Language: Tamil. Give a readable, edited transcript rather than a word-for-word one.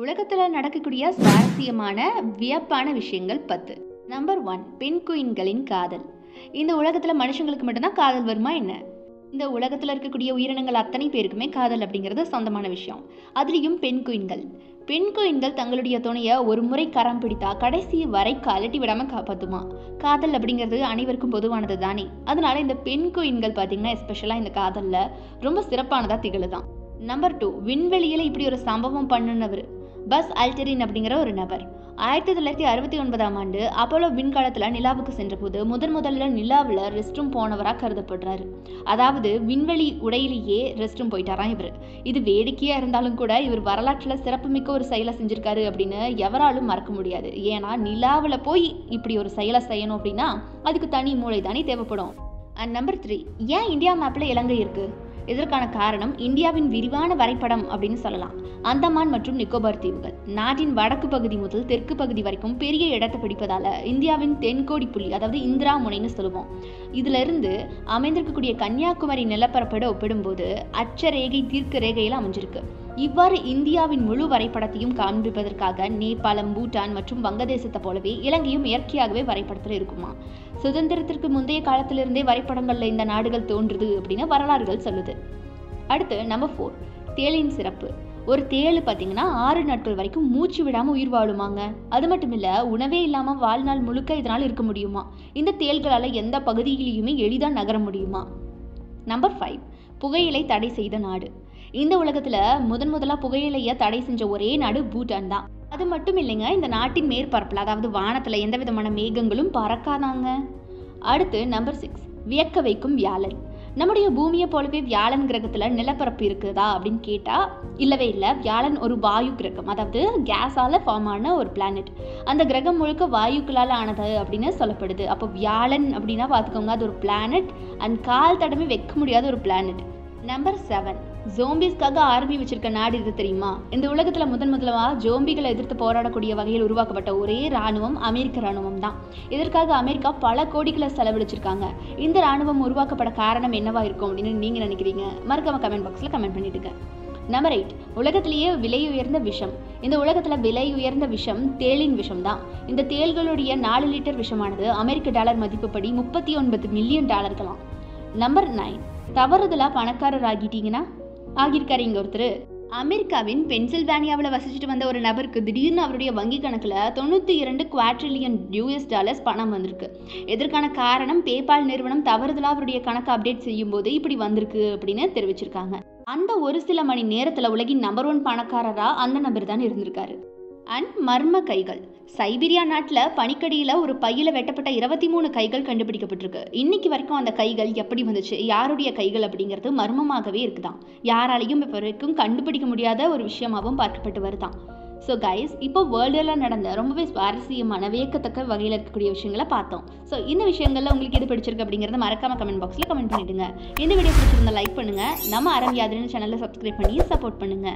உலகத்துல நடக்கக்கூடிய சுவாரஸ்யமான வியப்பான விஷயங்கள் 10. நம்பர் 1, பெண் குயின்களின் காதல். இந்த உலகத்துல மனுஷங்களுக்கு மட்டும்தான் காதல் வருமா என்ன? இந்த உலகத்துல இருக்கக்கூடிய உயிரினங்கள் அத்தனை பேருக்குமே காதல் அப்படிங்கிறது சொந்தமான விஷயம். அதுலேயும் பெண் குயின்கள் தங்களுடைய துணையை ஒரு முறை கரம் பிடித்தா கடைசி வரை கலட்டி விடாம காப்பாத்துமா. காதல் அப்படிங்கிறது அனைவருக்கும் பொதுவானது தானே. அதனால இந்த பெண் குயின்கள் பார்த்தீங்கன்னா எஸ்பெஷலாக இந்த காதல்ல ரொம்ப சிறப்பானதாக திகழுதான். நம்பர் 2, விண்வெளியில் இப்படி ஒரு சம்பவம் பண்ணுனவர் பஸ் ஆல்டரின் அப்படிங்கிற ஒரு நபர். 1969ஆம் ஆண்டு அப்போலோ விண்கலத்தில் நிலாவுக்கு சென்றபோது முதல்ல நிலாவில் ரெஸ்ட் ரூம் போனவராக கருதப்படுறாரு. அதாவது விண்வெளி உடையிலேயே ரெஸ்ட் ரூம் போயிட்டாராம் இவர். இது வேடிக்கையாக இருந்தாலும் கூட இவர் வரலாற்றில் சிறப்புமிக்க ஒரு செயலை செஞ்சிருக்காரு அப்படின்னு எவராலும் மறக்க முடியாது. ஏன்னா நிலாவில் போய் இப்படி ஒரு செயலை செய்யணும் அப்படின்னா அதுக்கு தனி மூளை தானே தேவைப்படும். அண்ட் நம்பர் 3, ஏன் இந்தியா மேப்பில் இலங்கை இருக்கு? இதற்கான காரணம் இந்தியாவின் விரிவான வரைபடம் அப்படின்னு சொல்லலாம். அந்தமான் மற்றும் நிக்கோபார் தீவுகள் நாட்டின் வடக்கு பகுதி முதல் தெற்கு பகுதி வரைக்கும் பெரிய இடத்தை பிடிப்பதால இந்தியாவின் தென்கோடி புள்ளி, அதாவது இந்திரா முனைன்னு சொல்லுவோம். இதுல இருந்து அமைந்திருக்கக்கூடிய கன்னியாகுமரி நிலப்பரப்போட ஒப்பிடும்போது அச்சரேகை தீர்க்க ரேகையில் அமைஞ்சிருக்கு. இவ்வாறு இந்தியாவின் முழு வரைபடத்தையும் காண்பிப்பதற்காக நேபாளம், பூட்டான் மற்றும் வங்கதேசத்தை போலவே இலங்கையும் இயற்கையாகவே வரைபடத்தில் இருக்குமா. சுதந்திரத்திற்கு முந்தைய காலத்திலிருந்தே வரைபடங்கள்ல இந்த நாடுகள் தோன்றுது அப்படின்னு வரலாறுகள் சொல்லுது. அடுத்து நம்பர் 4, தேளின் சிறப்பு. ஒரு தேள் பார்த்தீங்கன்னா 6 நாட்கள் வரைக்கும் மூச்சு விடாம உயிர் வாழுமாங்க. அது மட்டும் இல்ல, உணவே இல்லாம வாழ்நாள் முழுக்க இதனால் இருக்க முடியுமா. இந்த தேள்களால எந்த பகுதியிலையுமே எளிதாக நகர முடியுமா. நம்பர் 5, புகையிலை தடை செய்த நாடு. இந்த உலகத்துல முதலா புகையிலையை தடை செஞ்ச ஒரே நாடு பூட்டான் தான். அது மட்டும் இல்லைங்க, இந்த நாட்டின் மேற்பரப்புல அதாவது வானத்துல எந்த விதமான மேகங்களும் பறக்காதாங்க. அடுத்து நம்பர் 6, வியக்க வைக்கும் வியாழன். நம்முடைய பூமியை போலவே வியாழன் கிரகத்துல நிலப்பரப்பு இருக்குதா அப்படின்னு கேட்டா இல்லவே இல்லை. வியாழன் ஒரு வாயு கிரகம், அதாவது கேஸால ஃபார்ம் ஆன ஒரு பிளானட். அந்த கிரகம் முழுக்க வாயுக்களால் ஆனது அப்படின்னு சொல்லப்படுது. அப்போ வியாழன் அப்படின்னா பார்த்துக்கோங்க, அது ஒரு பிளானட் அண்ட் கால் தடமே வைக்க முடியாத ஒரு பிளானட். நம்பர் 7, ஜோம்பிஸ்க்காக ஆர்மி வச்சிருக்க நாடு இது தெரியுமா? இந்த உலகத்துல முதலா ஜோம்பிகளை எதிர்த்து போராடக்கூடிய வகையில் உருவாக்கப்பட்ட ஒரே ராணுவம் அமெரிக்க ராணுவம் தான். இதற்காக அமெரிக்கா பல கோடிகளை செலவழிச்சிருக்காங்க. இந்த ராணுவம் உருவாக்கப்பட காரணம் என்னவா இருக்கும் அப்படின்னு நீங்க நினைக்கிறீங்க? மறக்காம கமெண்ட் பாக்ஸ்ல கமெண்ட் பண்ணிடுங்க. நம்பர் 8, உலகத்திலேயே விலை உயர்ந்த விஷம். இந்த உலகத்துல விலை உயர்ந்த விஷம் தேளின் விஷம் தான். இந்த தேள்களுடைய 4 லிட்டர் விஷமானது அமெரிக்க டாலர் மதிப்புப்படி $39 மில்லியன். நம்பர் 9, தவறுதலா பணக்காரர் ஆகியிருக்காரு இங்க ஒருத்தர். அமெரிக்காவின் பென்சில்வேனியாவில் வசிச்சுட்டு வந்த ஒரு நபருக்கு திடீர்னு அவருடைய வங்கி கணக்கில் 92 குவாட்ரில்லியன் US பணம் வந்திருக்கு. இதற்கான காரணம் பேபால் நிறுவனம் தவறுதலா அவருடைய கணக்கு அப்டேட் செய்யும் போது இப்படி வந்திருக்கு அப்படின்னு தெரிவிச்சிருக்காங்க. அந்த ஒரு சில மணி நேரத்தில் உலகின் நம்பர் 1 பணக்காரரா அந்த நபர் தான் இருந்திருக்காரு. அண்ட் மர்ம கைகள். சைபீரியா நாட்டில் பனிக்கடியில் ஒரு பையில வெட்டப்பட்ட 23 கைகள் கண்டுபிடிக்கப்பட்டிருக்கு. இன்னைக்கு வரைக்கும் அந்த கைகள் எப்படி வந்துச்சு, யாருடைய கைகள் அப்படிங்கிறது மர்மமாகவே இருக்குதான். யாராலையும் இப்போ வரைக்கும் கண்டுபிடிக்க முடியாத ஒரு விஷயமாகவும் பார்க்கப்பட்டு வருதான். ஸோ கைஸ், இப்போ வேர்ல்டில் நடந்த ரொம்பவே சுவாரஸ்யமான வியக்கத்தக்க வகையில் இருக்கக்கூடிய விஷயங்களை பார்த்தோம். ஸோ இந்த விஷயங்கள்ல உங்களுக்கு எது பிடிச்சிருக்கு அப்படிங்கிறத மறக்காம கமெண்ட் பாக்ஸில் கமெண்ட் பண்ணிடுங்க. இந்த வீடியோ பிடிச்சிருந்தா லைக் பண்ணுங்க. நம்ம அரவியாதிரின் சேனலை சப்ஸ்கிரைப் பண்ணி சப்போர்ட் பண்ணுங்க.